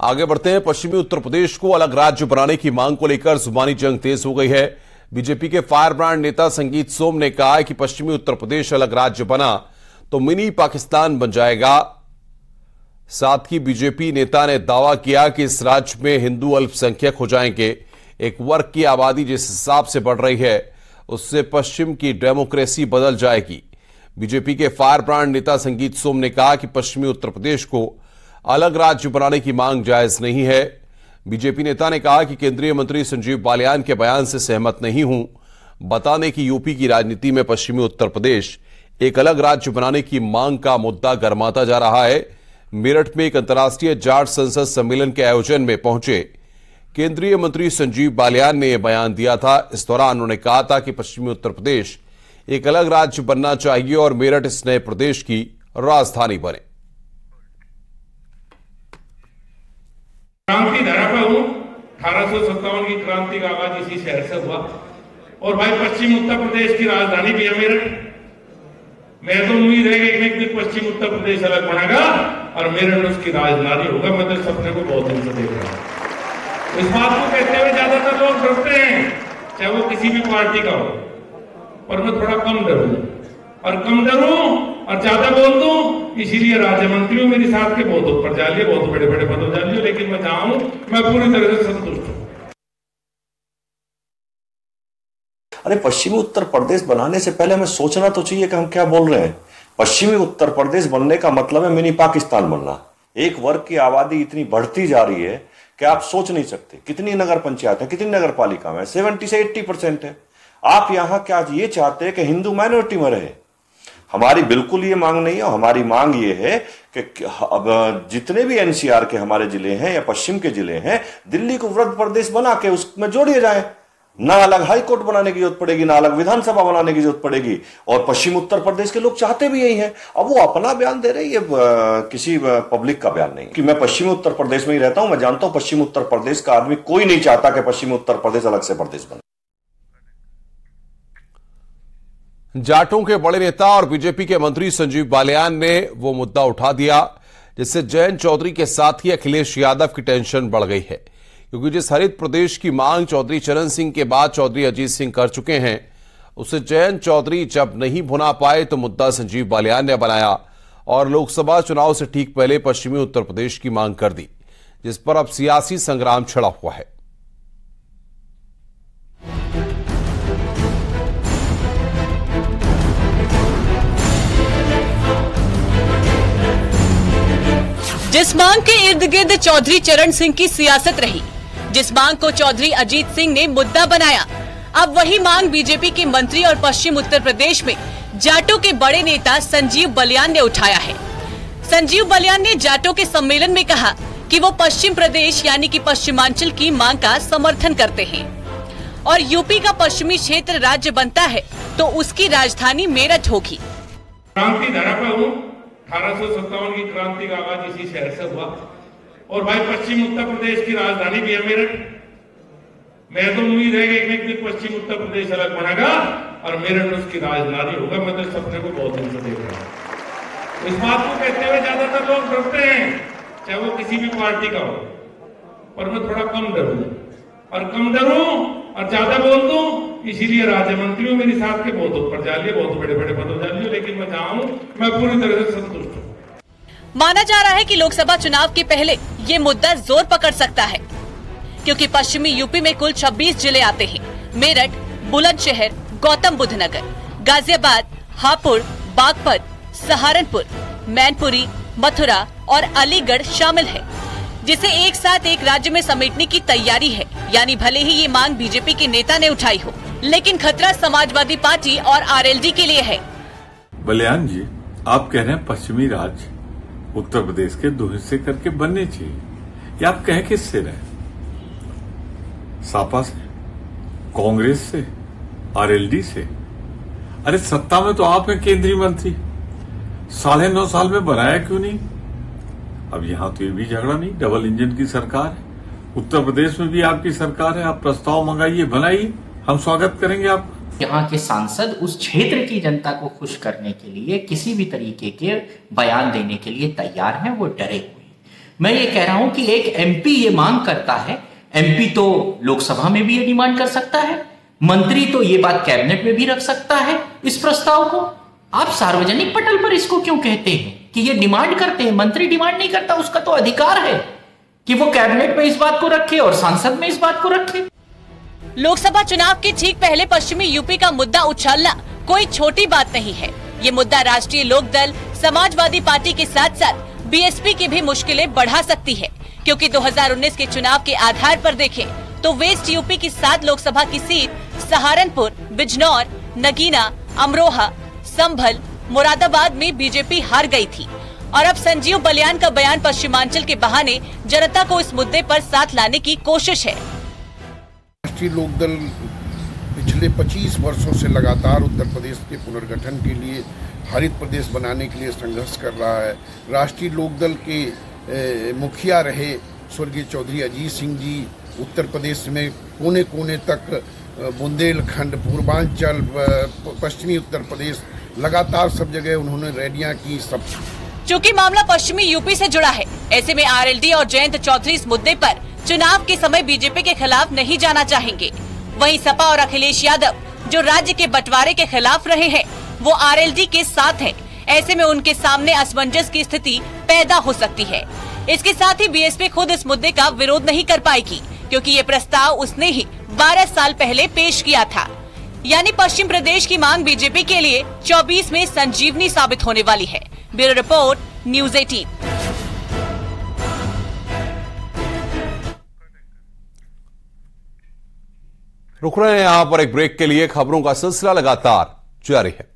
आगे बढ़ते हैं। पश्चिमी उत्तर प्रदेश को अलग राज्य बनाने की मांग को लेकर जुबानी जंग तेज हो गई है। बीजेपी के फायर ब्रांड नेता संगीत सोम ने कहा है कि पश्चिमी उत्तर प्रदेश अलग राज्य बना तो मिनी पाकिस्तान बन जाएगा। साथ ही बीजेपी नेता ने दावा किया कि इस राज्य में हिंदू अल्पसंख्यक हो जाएंगे। एक वर्ग की आबादी जिस हिसाब से बढ़ रही है उससे पश्चिम की डेमोक्रेसी बदल जाएगी। बीजेपी के फायर ब्रांड नेता संगीत सोम ने कहा कि पश्चिमी उत्तर प्रदेश को अलग राज्य बनाने की मांग जायज नहीं है। बीजेपी नेता ने कहा कि केंद्रीय मंत्री संजीव बालियान के बयान से सहमत नहीं हूं। बता दें कि यूपी की राजनीति में पश्चिमी उत्तर प्रदेश एक अलग राज्य बनाने की मांग का मुद्दा गर्माता जा रहा है। मेरठ में एक अंतर्राष्ट्रीय जाट संसद सम्मेलन के आयोजन में पहुंचे केंद्रीय मंत्री संजीव बालियान ने यह बयान दिया था। इस दौरान उन्होंने कहा था कि पश्चिमी उत्तर प्रदेश एक अलग राज्य बनना चाहिए और मेरठ इस नए प्रदेश की राजधानी बने। क्रांति धारा पर हूं। 1857 की क्रांति का आगाज इसी शहर से हुआ और भाई पश्चिम उत्तर प्रदेश की राजधानी भी है मेरठ। मैं तो उम्मीद है कि एक दिन पश्चिम उत्तर प्रदेश अलग बनेगा और मेरठ उसकी राजधानी होगा। मैं तो सपने को बहुत दिन से देख रहा हूं। इस बात को कहते हुए ज्यादातर लोग डरते हैं, चाहे वो किसी भी पार्टी का हो, पर मैं थोड़ा कम डरूं और ज्यादा बोल दूं। इसीलिए राज्य मंत्री हूं, मेरी साथ के बहुत ऊपर जा लिए, बहुत बड़े बड़े पदों जा लिए, लेकिन मैं जहां हूं मैं पूरी तरह से संतुष्ट हूं। अरे पश्चिमी उत्तर प्रदेश बनाने से पहले हमें सोचना तो चाहिए कि हम क्या बोल रहे हैं। पश्चिमी उत्तर प्रदेश बनने का मतलब है मिनी पाकिस्तान बनना। एक वर्ग की आबादी इतनी बढ़ती जा रही है कि आप सोच नहीं सकते। कितनी नगर पंचायत है, कितनी नगर पालिका में 70 से 80% है। आप यहां क्या ये चाहते हैं कि हिंदू माइनॉरिटी में रहे? हमारी बिल्कुल ये मांग नहीं है। हमारी मांग ये है कि अब जितने भी एनसीआर के हमारे जिले हैं या पश्चिम के जिले हैं, दिल्ली को वृहद प्रदेश बना के उसमें जोड़िए जाए। ना अलग हाई कोर्ट बनाने की जरूरत पड़ेगी, ना अलग विधानसभा बनाने की जरूरत पड़ेगी। और पश्चिम उत्तर प्रदेश के लोग चाहते भी यही हैं। अब वो अपना बयान दे रहे हैं, ये किसी पब्लिक का बयान नहीं कि मैं पश्चिमी उत्तर प्रदेश में ही रहता हूं। मैं जानता हूं पश्चिम उत्तर प्रदेश का आदमी कोई नहीं चाहता कि पश्चिमी उत्तर प्रदेश अलग से प्रदेश बने। जाटों के बड़े नेता और बीजेपी के मंत्री संजीव बालियान ने वो मुद्दा उठा दिया जिससे जयंत चौधरी के साथ ही अखिलेश यादव की टेंशन बढ़ गई है, क्योंकि जिस हरित प्रदेश की मांग चौधरी चरण सिंह के बाद चौधरी अजीत सिंह कर चुके हैं, उसे जयंत चौधरी जब नहीं भुना पाए तो मुद्दा संजीव बालियान ने बनाया और लोकसभा चुनाव से ठीक पहले पश्चिमी उत्तर प्रदेश की मांग कर दी, जिस पर अब सियासी संग्राम छिड़ा हुआ है। जिस मांग के इर्द गिर्द चौधरी चरण सिंह की सियासत रही, जिस मांग को चौधरी अजीत सिंह ने मुद्दा बनाया, अब वही मांग बीजेपी के मंत्री और पश्चिम उत्तर प्रदेश में जाटों के बड़े नेता संजीव बालियान ने उठाया है। संजीव बालियान ने जाटों के सम्मेलन में कहा कि वो पश्चिम प्रदेश यानी कि पश्चिमांचल की मांग का समर्थन करते हैं और यूपी का पश्चिमी क्षेत्र राज्य बनता है तो उसकी राजधानी मेरठ होगी। क्रांति धारा पर हूं। 1857 की क्रांति का आगाज इसी शहर से हुआ और भाई पश्चिम उत्तर प्रदेश की राजधानी भी है मेरठ। मैं तो उम्मीद है कि एक दिन पश्चिम उत्तर प्रदेश अलग बनेगा और मेरठ उसकी राजधानी होगा। मैं तो सपने को बहुत दिन से देख रहा हूं। इस बात को कहते हुए ज्यादातर लोग डरते हैं, चाहे वो किसी भी पार्टी का हो, पर मैं थोड़ा कम डरूं और ज्यादा बोल दूं। इसीलिए राज्य मंत्री हूं, मेरी साथ के बहुत ऊपर जा लिए, बहुत बड़े बड़े पदों जा लिए, लेकिन मैं जहां हूं मैं पूरी तरह से संतुष्ट हूं। माना जा रहा है कि लोकसभा चुनाव के पहले ये मुद्दा जोर पकड़ सकता है, क्योंकि यूपी में कुल 26 जिले आते हैं। मेरठ, बुलंदशहर, गौतम बुद्ध नगर, गाजियाबाद, हापुड़, बागपत, सहारनपुर, मैनपुरी, मथुरा और अलीगढ़ शामिल है, जिसे एक साथ एक राज्य में समेटने की तैयारी है। यानी भले ही ये मांग बीजेपी के नेता ने उठाई हो, लेकिन खतरा समाजवादी पार्टी और आरएलडी के लिए है। बालियान जी, आप कह रहे हैं पश्चिमी राज्य उत्तर प्रदेश के 2 हिस्से करके बनने चाहिए, या आप कहें किससे रहे? सापा से, कांग्रेस से, आरएलडी से? अरे सत्ता में तो आप हैं केंद्रीय मंत्री, 9.5 साल में बनाया क्यों नहीं? अब यहां तो ये भी झगड़ा नहीं, डबल इंजन की सरकार है, उत्तर प्रदेश में भी आपकी सरकार है। आप प्रस्ताव मंगाइए, बनाइए, हम स्वागत करेंगे आप। यहाँ के सांसद उस क्षेत्र की जनता को खुश करने के लिए किसी भी तरीके के बयान देने के लिए तैयार हैं, वो डरे हुए हैं। मैं ये कह रहा हूं कि एक एमपी ये मांग करता है, एमपी तो लोकसभा में भी ये डिमांड कर सकता है, मंत्री तो ये बात कैबिनेट में भी रख सकता है इस प्रस्ताव को। आप सार्वजनिक पटल पर इसको क्यों कहते हैं कि ये डिमांड करते हैं? मंत्री डिमांड नहीं करता, उसका तो अधिकार है कि वो कैबिनेट में इस बात को रखे और संसद में इस बात को रखे। लोकसभा चुनाव के ठीक पहले पश्चिमी यूपी का मुद्दा उछालना कोई छोटी बात नहीं है। ये मुद्दा राष्ट्रीय लोकदल, समाजवादी पार्टी के साथ साथ बीएसपी की भी मुश्किलें बढ़ा सकती है, क्योंकि 2019 के चुनाव के आधार पर देखें तो वेस्ट यूपी की 7 लोकसभा की सीट सहारनपुर, बिजनौर, नगीना, अमरोहा, संभल, मुरादाबाद में बीजेपी हार गई थी और अब संजीव बलियान का बयान पश्चिमांचल के बहाने जनता को इस मुद्दे पर साथ लाने की कोशिश है। राष्ट्रीय लोकदल पिछले 25 वर्षों से लगातार उत्तर प्रदेश के पुनर्गठन के लिए, हरित प्रदेश बनाने के लिए संघर्ष कर रहा है। राष्ट्रीय लोकदल के मुखिया रहे स्वर्गीय चौधरी अजीत सिंह जी उत्तर प्रदेश में कोने कोने तक, बुंदेलखंड, पूर्वांचल, पश्चिमी उत्तर प्रदेश, लगातार सब जगह उन्होंने रैलियां की। सब चूँकि मामला पश्चिमी यूपी से जुड़ा है, ऐसे में आरएलडी और जयंत चौधरी इस मुद्दे पर चुनाव के समय बीजेपी के खिलाफ नहीं जाना चाहेंगे। वहीं सपा और अखिलेश यादव जो राज्य के बंटवारे के खिलाफ रहे हैं, वो आरएलडी के साथ हैं। ऐसे में उनके सामने असमंजस की स्थिति पैदा हो सकती है। इसके साथ ही बीएसपी खुद इस मुद्दे का विरोध नहीं कर पाएगी, क्योंकि ये प्रस्ताव उसने ही 12 साल पहले पेश किया था। यानी पश्चिम प्रदेश की मांग बीजेपी के लिए 24 में संजीवनी साबित होने वाली है। Bureau report, news 18। रुक रहे हैं यहां पर एक ब्रेक के लिए। खबरों का सिलसिला लगातार जारी है।